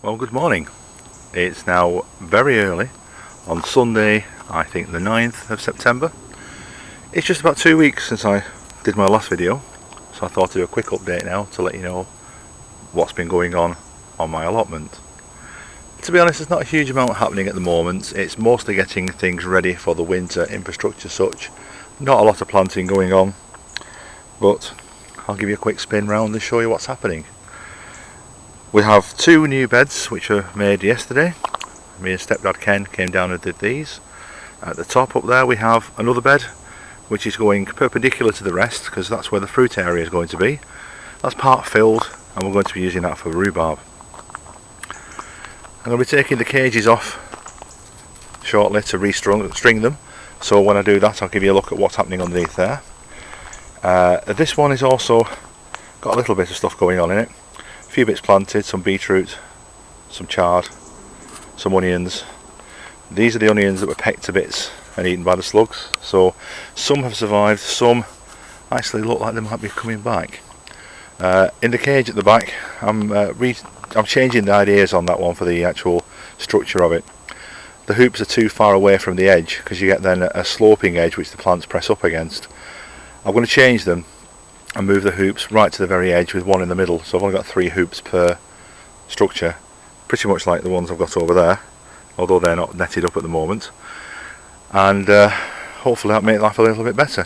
Well, good morning. It's now very early on Sunday, I think the 9th of September. It's just about 2 weeks since I did my last video, so I thought I'd do a quick update now to let you know what's been going on my allotment. To be honest, there's not a huge amount happening at the moment. It's mostly getting things ready for the winter infrastructure such. Not a lot of planting going on, but I'll give you a quick spin round and show you what's happening. We have two new beds which were made yesterday. Me and stepdad Ken came down and did these. At the top up there we have another bed which is going perpendicular to the rest because that's where the fruit area is going to be. That's part filled and we're going to be using that for rhubarb. I'm going to be taking the cages off shortly to restring them, so when I do that I'll give you a look at what's happening underneath there. This one is also got a little bit of stuff going on in it. A few bits planted, some beetroot, some chard, some onions. These are the onions that were pecked to bits and eaten by the slugs, so some have survived, some actually look like they might be coming back. In the cage at the back I'm changing the ideas on that one for the actual structure of it. The hoops are too far away from the edge because you get then a sloping edge which the plants press up against. I'm going to change them and move the hoops right to the very edge with one in the middle, so I've only got 3 hoops per structure, pretty much like the ones I've got over there, although they're not netted up at the moment, and hopefully that'll make life a little bit better.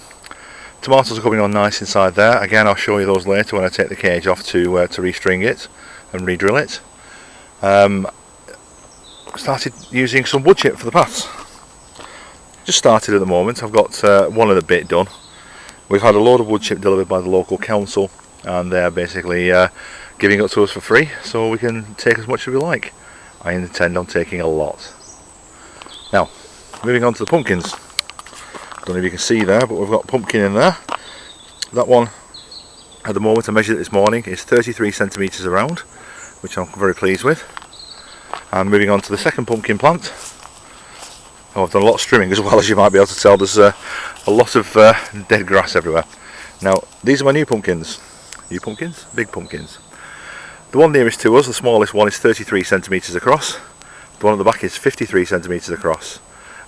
Tomatoes are coming on nice inside there. Again, I'll show you those later when I take the cage off to restring it and re-drill it. Started using some wood chip for the paths. Just started at the moment. I've got one of the bit done. We've had a load of wood chip delivered by the local council and they're basically giving it to us for free so we can take as much as we like. I intend on taking a lot. Now, moving on to the pumpkins. Don't know if you can see there, but we've got pumpkin in there. That one, at the moment I measured it this morning, is 33 centimetres around, which I'm very pleased with. And moving on to the second pumpkin plant. Oh, I've done a lot of trimming as well, as you might be able to tell. There's a lot of dead grass everywhere. Now, these are my new pumpkins. New pumpkins? Big pumpkins. The one nearest to us, the smallest one, is 33 centimetres across. The one at the back is 53 centimetres across.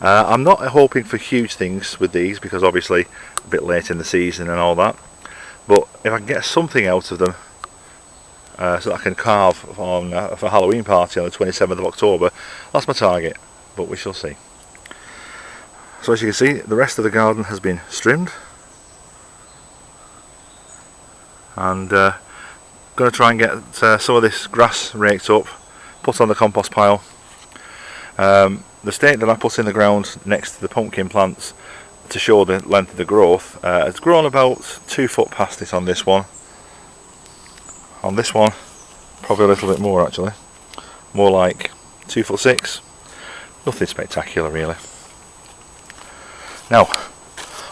I'm not hoping for huge things with these because obviously a bit late in the season and all that. But if I can get something out of them so that I can carve on for a Halloween party on the 27th of October, that's my target, but we shall see. So as you can see, the rest of the garden has been trimmed, and going to try and get some of this grass raked up, put on the compost pile. The stake that I put in the ground next to the pumpkin plants to show the length of the growth has grown about 2 foot past it on this one. On this one, probably a little bit more actually, more like 2'6". Nothing spectacular really. Now,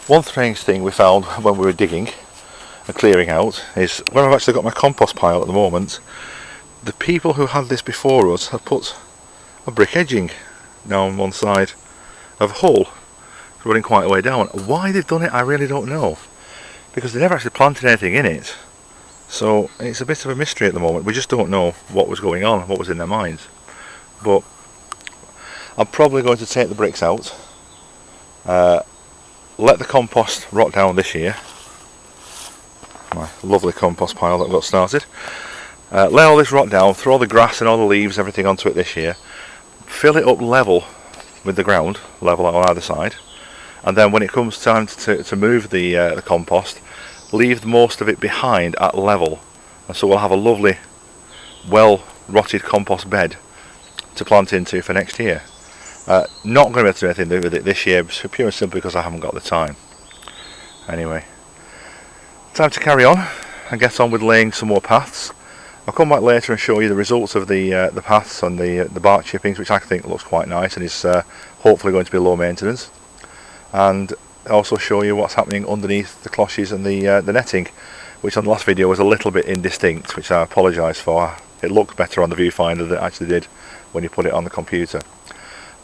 one strange thing we found when we were digging and clearing out is where I've actually got my compost pile at the moment, the people who had this before us have put a brick edging down one side of a hole running quite a way down. Why they've done it I really don't know, because they never actually planted anything in it, so it's a bit of a mystery at the moment. We just don't know what was going on, what was in their minds. But I'm probably going to take the bricks out, let the compost rot down this year, my lovely compost pile that I've got started, let all this rot down, throw the grass and all the leaves, everything onto it this year, fill it up level with the ground, level on either side, and then when it comes time to move the compost, leave most of it behind at level, and so we'll have a lovely well rotted compost bed to plant into for next year. Not going to be able to do anything with it this year, pure and simply because I haven't got the time. Anyway, time to carry on and get on with laying some more paths. I'll come back later and show you the results of the paths and the bark chippings, which I think looks quite nice and is hopefully going to be low maintenance, and also show you what's happening underneath the cloches and the netting, which on the last video was a little bit indistinct, which I apologise for. It looked better on the viewfinder than it actually did when you put it on the computer.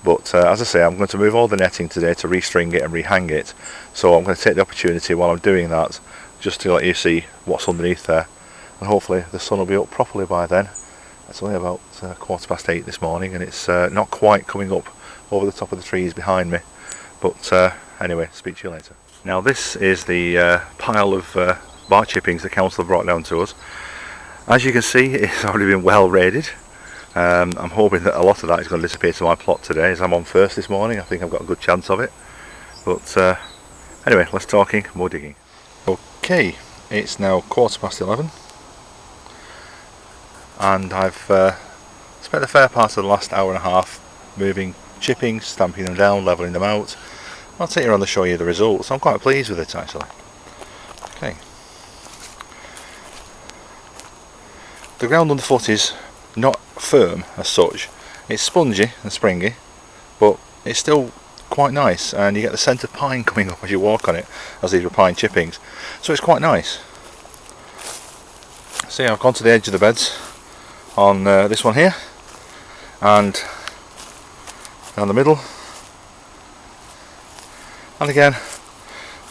But as I say, I'm going to move all the netting today to restring it and rehang it, so I'm going to take the opportunity while I'm doing that just to let you see what's underneath there, and hopefully the sun will be up properly by then It's only about 8:15 this morning, and it's not quite coming up over the top of the trees behind me. But anyway, speak to you later. Now this is the pile of bark chippings the council have brought down to us. As you can see, it's already been well raided. I'm hoping that a lot of that is going to disappear to my plot today, as I'm on first this morning. I think I've got a good chance of it. But anyway, less talking, more digging. Okay, it's now 11:15, and I've spent a fair part of the last hour and a half moving chippings, stamping them down, levelling them out. I'll take you around to show you the results. I'm quite pleased with it actually. Okay. The ground underfoot is not firm as such. It's spongy and springy, but it's still quite nice, and you get the scent of pine coming up as you walk on it, as these were pine chippings. So it's quite nice. See, I've gone to the edge of the beds on this one here, and down the middle, and again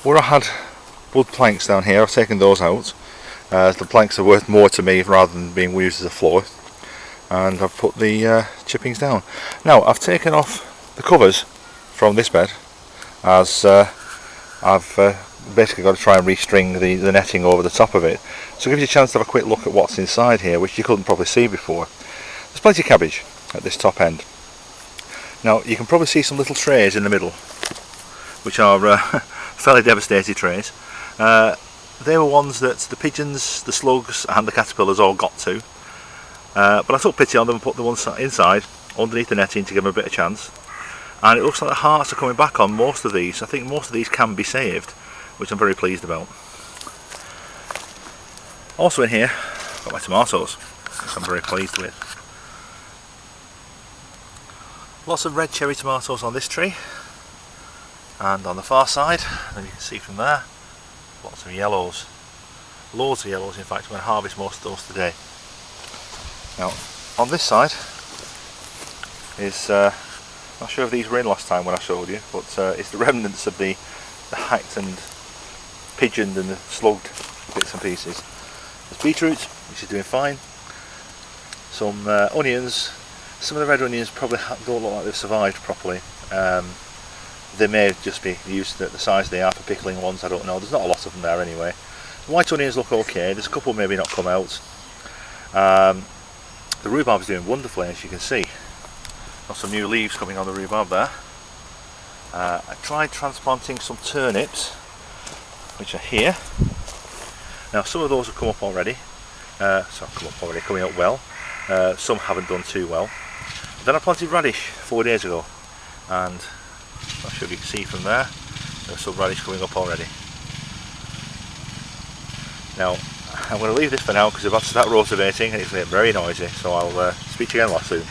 where I had wood planks down here, I've taken those out. The planks are worth more to me rather than being used as a floor, and I've put the chippings down. Now I've taken off the covers from this bed, as I've basically got to try and restring the netting over the top of it. So it gives you a chance to have a quick look at what's inside here, which you couldn't probably see before. There's plenty of cabbage at this top end. Now you can probably see some little trays in the middle, which are fairly devastated trays. They were ones that the pigeons, the slugs and the caterpillars all got to. But I took pity on them and put the ones inside, underneath the netting, to give them a bit of chance. And it looks like the hearts are coming back on most of these. I think most of these can be saved, which I'm very pleased about. Also in here, I've got my tomatoes, which I'm very pleased with. Lots of red cherry tomatoes on this tree, and on the far side, and you can see from there, lots of yellows. Loads of yellows, in fact. I'm going to harvest most of those today. Now, on this side is, not sure if these were in last time when I showed you, but it's the remnants of the hacked and pigeoned and the slugged bits and pieces. There's beetroot, which is doing fine. Some onions. Some of the red onions probably don't look like they've survived properly. They may just be used at the size they are for pickling ones, I don't know. There's not a lot of them there anyway. The white onions look okay, there's a couple maybe not come out. The rhubarb is doing wonderfully, as you can see. Got some new leaves coming on the rhubarb there. I tried transplanting some turnips, which are here. Now some of those have come up already. Coming up well. Some haven't done too well. Then I planted radish 4 days ago, and I'm not sure if you can see from there, there's some radish coming up already. Now I'm going to leave this for now because it's about to start rotivating and it's going to get very noisy, so I'll speak to you again soon.